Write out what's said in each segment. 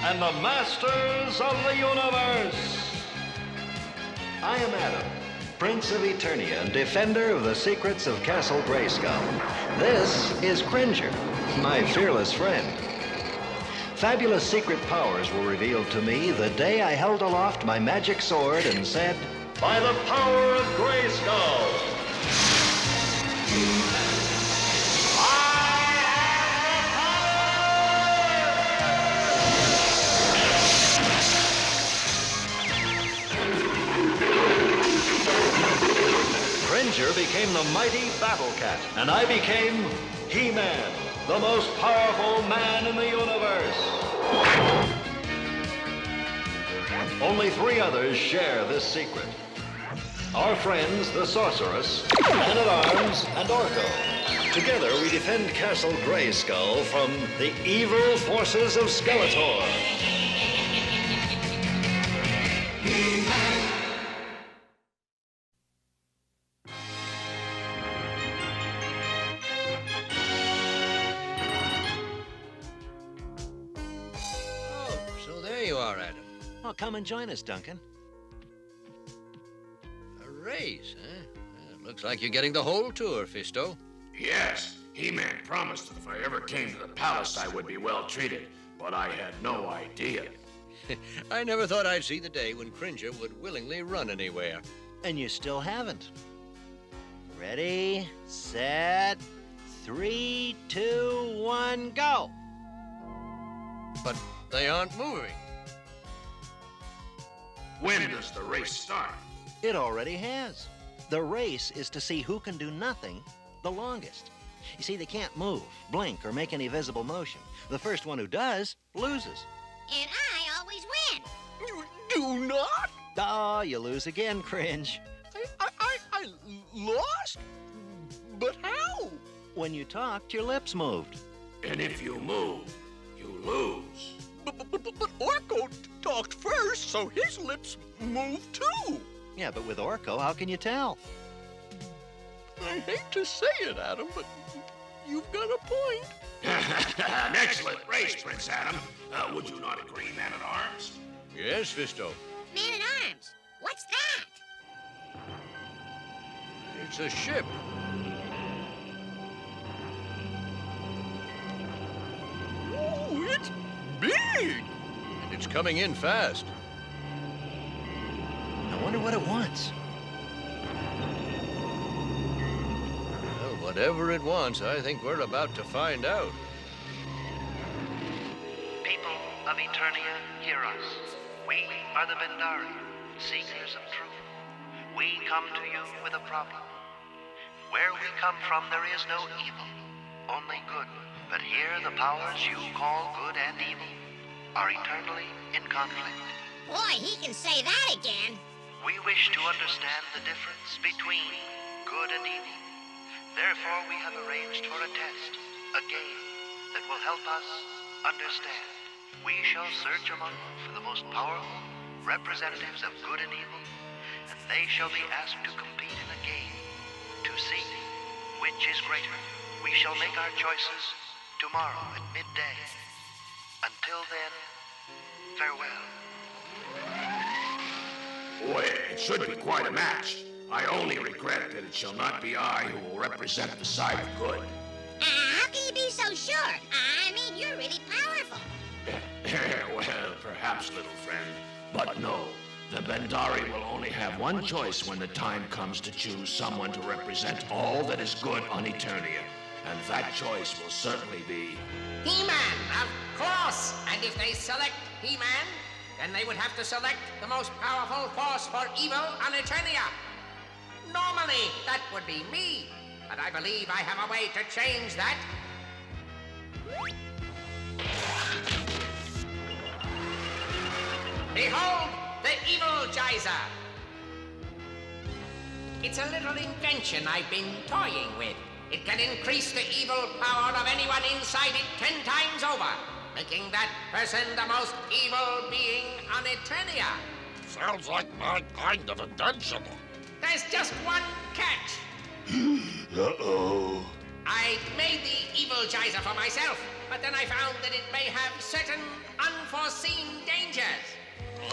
and the masters of the universe. I am Adam, Prince of Eternia and defender of the secrets of Castle Grayskull. This is Cringer, my fearless friend. Fabulous secret powers were revealed to me the day I held aloft my magic sword and said, "By the power of Grayskull, Cringer became the mighty Battle Cat, and I became He-Man, the most powerful man in the universe. Only 3 others share this secret. Our friends, the Sorceress, Man-at-Arms, and Orko. Together, we defend Castle Grayskull from the evil forces of Skeletor. Well, come and join us, Duncan. A race, huh? Well, looks like you're getting the whole tour, Fisto. Yes. He-Man promised that if I ever came to the palace, I would be well treated, but I had no idea. I never thought I'd see the day when Cringer would willingly run anywhere. And you still haven't. Ready, set, 3, 2, 1, go! But they aren't moving. When does the race start? It already has. The race is to see who can do nothing the longest. You see, they can't move, blink, or make any visible motion. The first one who does loses. And I always win. You do not? Oh, you lose again, Cringe. I lost? But how? When you talked, your lips moved. And if you move, you lose. But Orko talked first, so his lips moved too. Yeah, but with Orko, how can you tell? I hate to say it, Adam, but you've got a point. An excellent race, Prince Adam. Would you not agree, Man-at-Arms? Yes, Fisto. Man-at-Arms, what's that? It's a ship. Ooh, it's big! And it's coming in fast. I wonder what it wants. Well, whatever it wants, I think we're about to find out. People of Eternia, hear us. We are the Bendari, seekers of truth. We come to you with a problem. Where we come from, there is no evil, only good. But here, the powers you call good and evil are eternally in conflict. Boy, he can say that again. We wish to understand the difference between good and evil. Therefore, we have arranged for a test, a game that will help us understand. We shall search among for the most powerful representatives of good and evil, and they shall be asked to compete in a game to see which is greater. We shall make our choices tomorrow at midday. Until then, farewell. Boy, it should be quite a match. I only regret that it shall not be I who will represent the side of good. How can you be so sure? I mean, you're really powerful. Well, perhaps, little friend. But no, the Bendari will only have one choice when the time comes to choose someone to represent all that is good on Eternia. And that choice will certainly be... He-Man, of course! And if they select He-Man, then they would have to select the most powerful force for evil on Eternia. Normally, that would be me. But I believe I have a way to change that. Behold, the Evil Geyser. It's a little invention I've been toying with. It can increase the evil power of anyone inside it 10 times over, making that person the most evil being on Eternia. Sounds like my kind of invention. There's just one catch. Uh-oh. I made the evil geyser for myself, but then I found that it may have certain unforeseen dangers.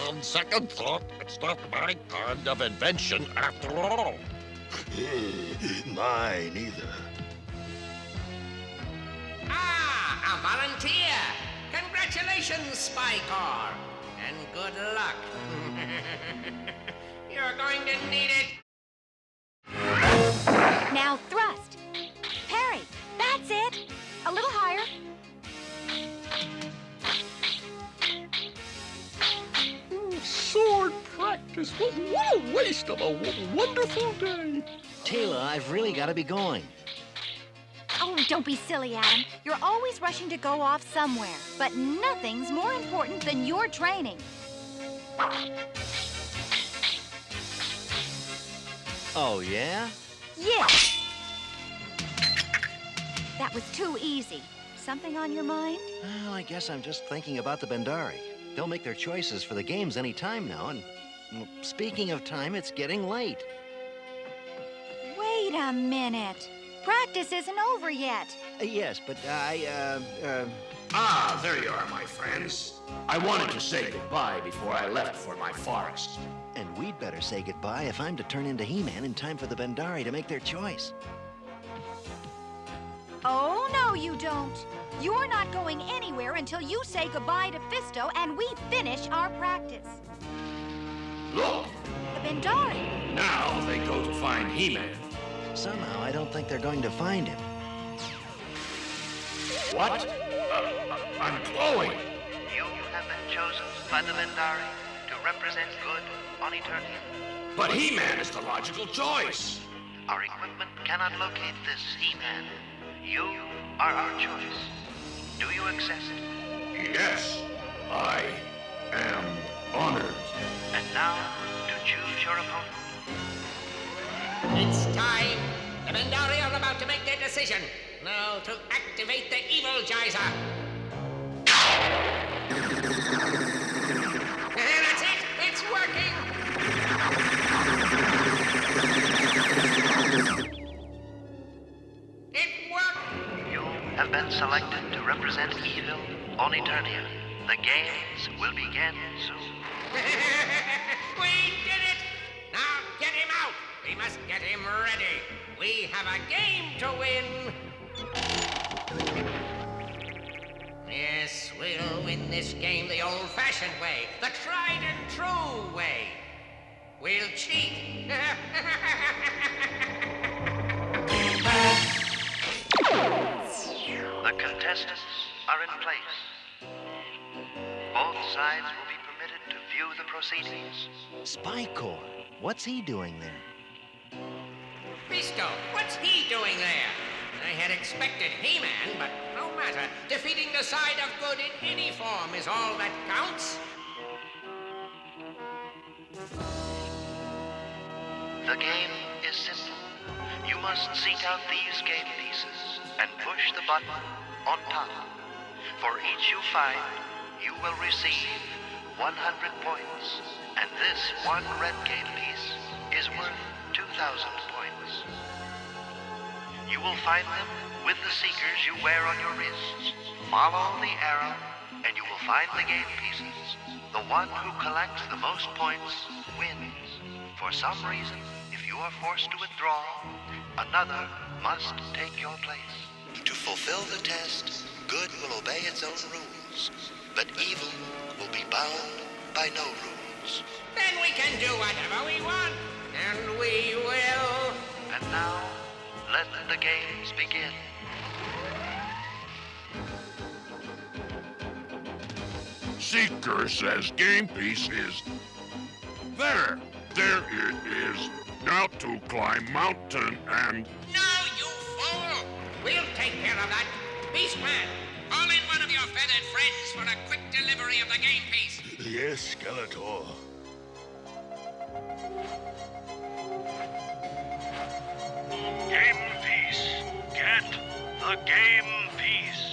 On second thought, it's not my kind of invention after all. Mine either. Ah, a volunteer. Congratulations, Spy Corps. And good luck. You're going to need it. Now thrust. Parry. That's it. A little higher. Sword practice. What a waste of a wonderful day. Teela, I've really got to be going. Oh, don't be silly, Adam. You're always rushing to go off somewhere. But nothing's more important than your training. Oh, yeah? Yeah. That was too easy. Something on your mind? Well, I guess I'm just thinking about the Bendari. They'll make their choices for the games any time now, and well, speaking of time, it's getting late. Wait a minute. Practice isn't over yet. Yes, but Ah, there you are, my friends. I wanted to say goodbye before I left for my forest. And we'd better say goodbye if I'm to turn into He-Man in time for the Bendari to make their choice. Oh, no, you don't. You're not going anywhere until you say goodbye to Fisto and we finish our practice. Look, The Bendari. now they go to find He-Man. Somehow, I don't think they're going to find him. What? I'm Chloe. You have been chosen by the Bendari to represent good on Eternia. But He-Man is the logical choice. Our equipment cannot locate this He-Man. You are our choice. Do you accept? Yes, I am honored. And now, to choose your opponent. It's time. The Bendari are about to make their decision. Now to activate the evil geyser. That's it. It's working. It worked. You have been selected to represent evil on Eternia. The games will begin soon. We did it. Now get him out. We must get him ready. We have a game to win. Yes, we'll win this game the old-fashioned way, the tried and true way. We'll cheat. The contestants are in place. Both sides will be permitted to view the proceedings. Spy Corps. What's he doing there? Fisto, what's he doing there? I had expected He-Man, but no matter. Defeating the side of good in any form is all that counts. The game is simple. You must seek out these game pieces and push the button on top. For each you find, you will receive 100 points. And this one red game piece is worth 2,000 points. You will find them with the seekers you wear on your wrists. Follow the arrow, and you will find the game pieces. The one who collects the most points wins. For some reason, if you are forced to withdraw, another must take your place. To fulfill the test, good will obey its own rules, but evil will be bound by no rules. Then we can do whatever we want, and we will. And now, let the games begin. Seeker says game piece is there. There it is. Now to climb mountain and... No, you fool! We'll take care of that. Beastman, call in one of your feathered friends for a quick delivery of the game piece. Yes, Skeletor. Game piece. Get the game piece.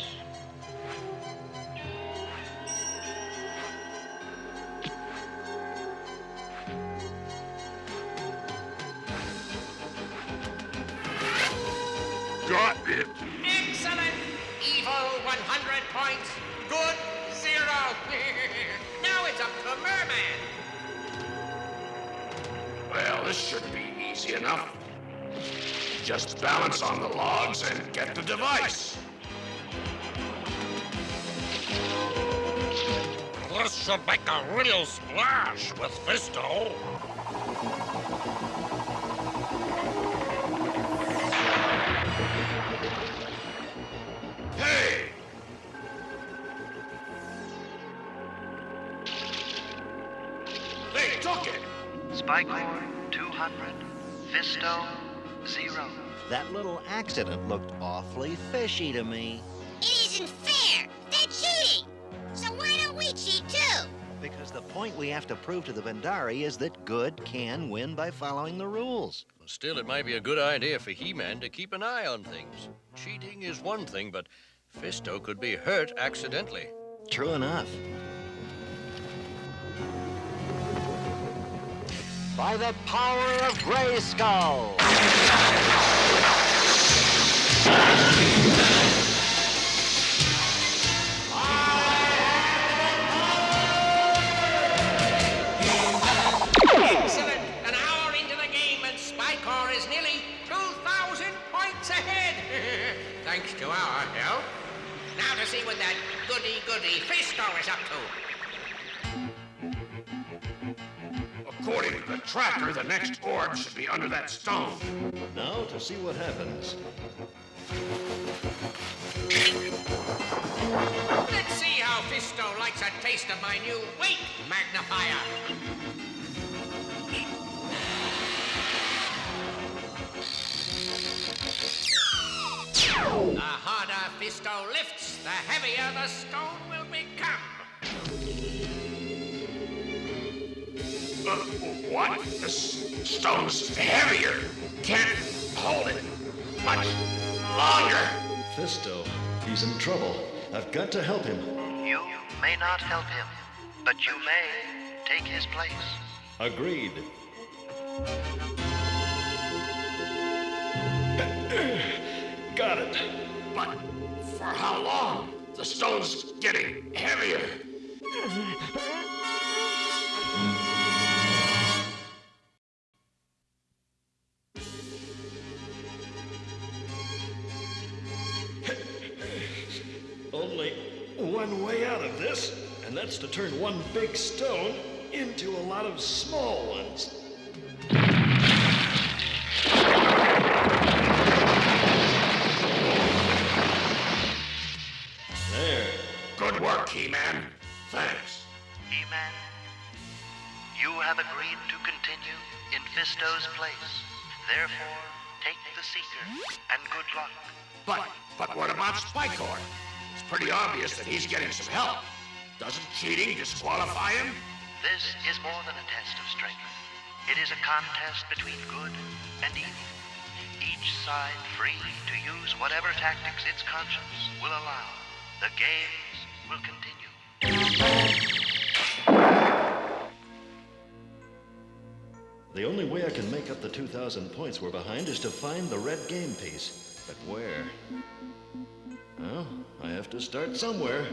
got it. Excellent! 100 points. Good, 0. Now it's up to Merman. Well, this should be easy enough. Just balance on the logs and get the device. This should make a real splash with Fisto. Hey! They took it! Spycore, 200. Fisto, 0. That little accident looked awfully fishy to me. It isn't fair. They're cheating. So why don't we cheat too? Because the point we have to prove to the Bendari is that good can win by following the rules. Still, it might be a good idea for He-Man to keep an eye on things. Cheating is one thing, but Fisto could be hurt accidentally. True enough. By the power of Grayskull! Excellent. An hour into the game and Spycore is nearly 2,000 points ahead. Thanks to our help. Now to see what that goody-goody Fisto is up to. According to the tracker, the next orb should be under that stone. Now to see what happens. Let's see how Fisto likes a taste of my new weight magnifier. The harder Fisto lifts, the heavier the stone will become. What? The stone's heavier. Can't hold it much longer. Fisto, he's in trouble. I've got to help him. You may not help him, but you may take his place. Agreed. Got it. But for how long? The stone's getting heavier. Only one way out of this, and that's to turn one big stone into a lot of small ones. There. Good work, He-Man. Thanks. He-Man, you have agreed to continue in Fisto's place. Therefore, take the Seeker, and good luck. But what about Spycore? It's pretty obvious that he's getting some help. Doesn't cheating disqualify him? This is more than a test of strength. It is a contest between good and evil. Each side free to use whatever tactics its conscience will allow. The games will continue. The only way I can make up the 2,000 points we're behind is to find the red game piece. But where? Well, I have to start somewhere.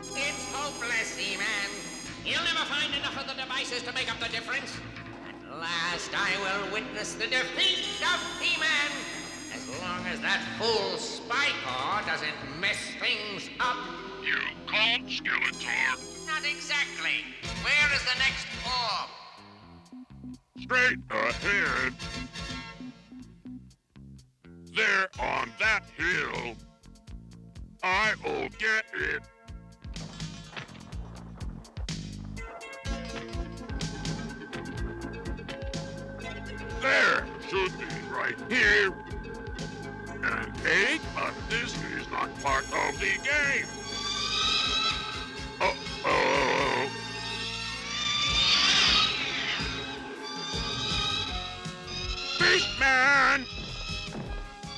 It's hopeless, He-Man. You'll never find enough of the devices to make up the difference. At last, I will witness the defeat of He-Man. As long as that fool Spycore doesn't mess things up. You called Skeletor. Not exactly. Where is the next orb? Straight ahead. There on that hill. I'll get it. There should be right here. And 8, but this is not part of the game. Uh-oh. Fishman!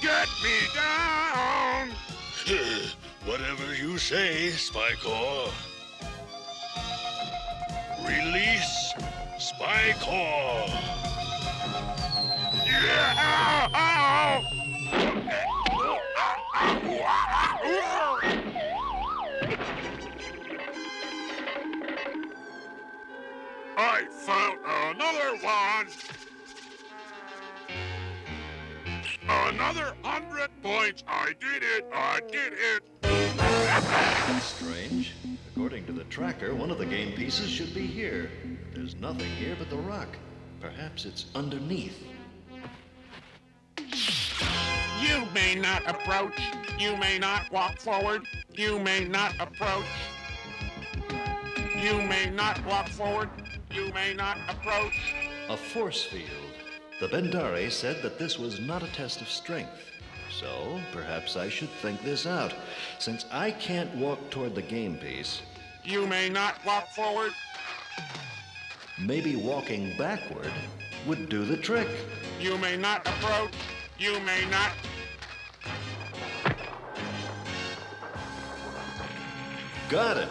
Get me down! Whatever you say, Spycore. Release Spycore. Yeah! Ow! Another 100 points. I did it. I did it. That's strange. According to the tracker, one of the game pieces should be here. There's nothing here but the rock. Perhaps it's underneath. You may not approach. You may not walk forward. You may not approach. You may not walk forward. You may not approach. A force field. The Bendari said that this was not a test of strength. So, perhaps I should think this out. Since I can't walk toward the game piece, You may not walk forward. maybe walking backward would do the trick. You may not approach. You may not. Got it.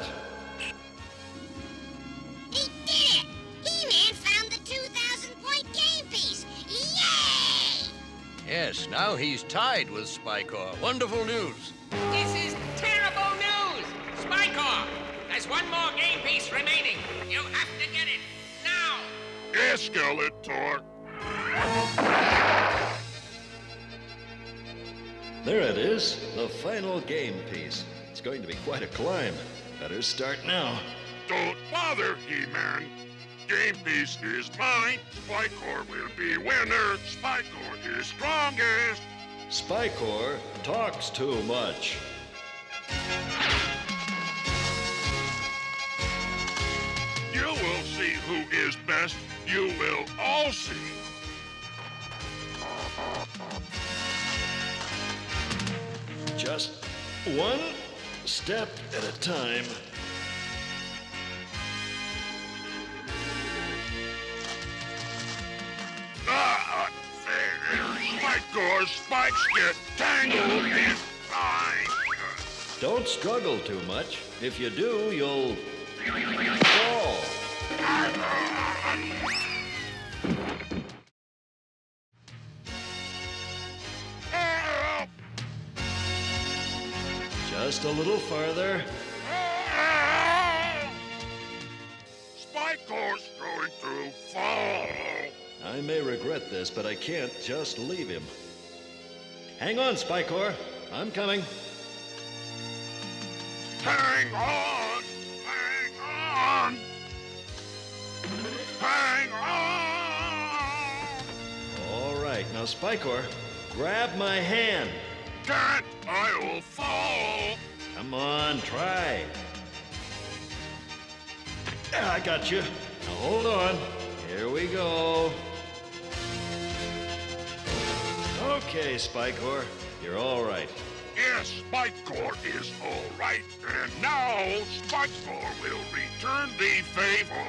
He did it! He-Man found the 2,000-point game piece! Yay! Yes, now he's tied with Spycore. Wonderful news. This is terrible news! Spycore! There's one more game piece remaining. You have to get it now! Yes, Skeletor. There it is, the final game piece. It's going to be quite a climb. Better start now. Don't bother, He-Man. Game piece is mine. Spycore will be winner. Spycore is strongest. Spycore talks too much. You will see who is best. You will all see. Just one step at a time. Ah, there. Spycore's spikes get tangled in mine. Don't struggle too much. If you do, you'll fall. Help! Just a little farther. Spycore's going to fall. I may regret this, but I can't just leave him. Hang on, Spycore. I'm coming. Hang on! Hang on! Hang on! All right, now Spycore, grab my hand. Can't! I will fall! Come on, try. I got you. Now hold on. Here we go. Okay, Spycore, you're all right. Yes, Spycore is all right. And now Spycore will return the favor.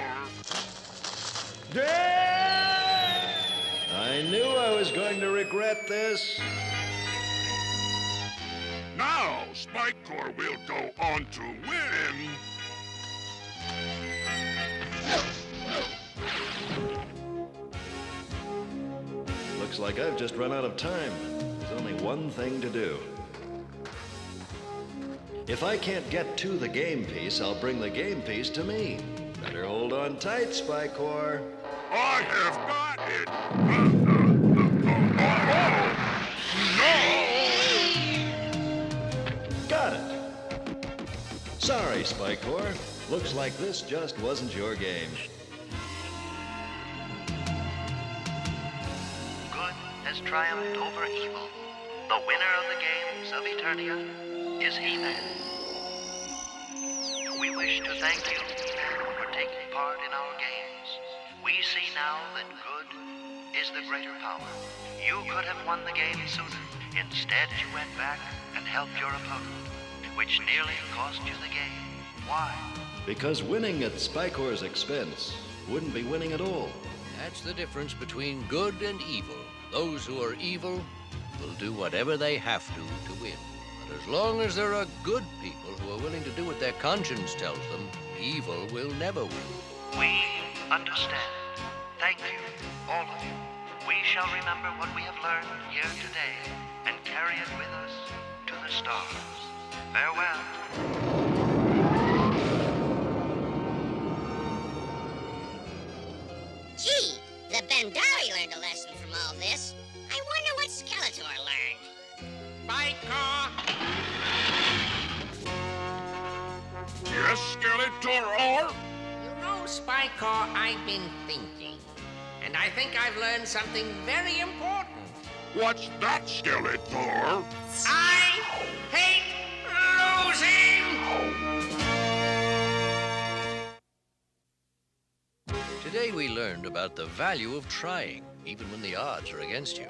I knew I was going to regret this. Now Spycore will go on to win. Looks like I've just run out of time. There's only one thing to do. If I can't get to the game piece, I'll bring the game piece to me. Better hold on tight, Spycore. I have got it. No! Got it. Sorry, Spycore. Looks like this just wasn't your game. Good has triumphed over evil. The winner of the games of Eternia is He-Man. We wish to thank you, He-Man, for taking part in our games. We see now that good is the greater power. You could have won the game sooner. Instead, you went back and helped your opponent, which nearly cost you the game. Why? Because winning at Spycore's expense wouldn't be winning at all. That's the difference between good and evil. Those who are evil will do whatever they have to win. But as long as there are good people who are willing to do what their conscience tells them, evil will never win. We understand. Thank you, all of you. We shall remember what we have learned here today and carry it with us to the stars. Farewell. Gee, the Bendari learned a lesson from all this. I wonder what Skeletor Spycar. Yes, Skeletor, or? You know, Spycar, I've been thinking. And I think I've learned something very important. What's that, Skeletor? I hate losing! Today we learned about the value of trying, even when the odds are against you.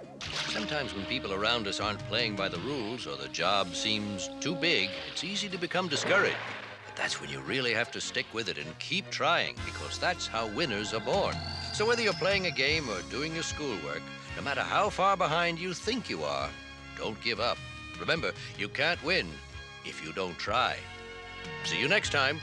Sometimes when people around us aren't playing by the rules or the job seems too big, it's easy to become discouraged. But that's when you really have to stick with it and keep trying, because that's how winners are born. So whether you're playing a game or doing your schoolwork, no matter how far behind you think you are, don't give up. Remember, you can't win if you don't try. See you next time.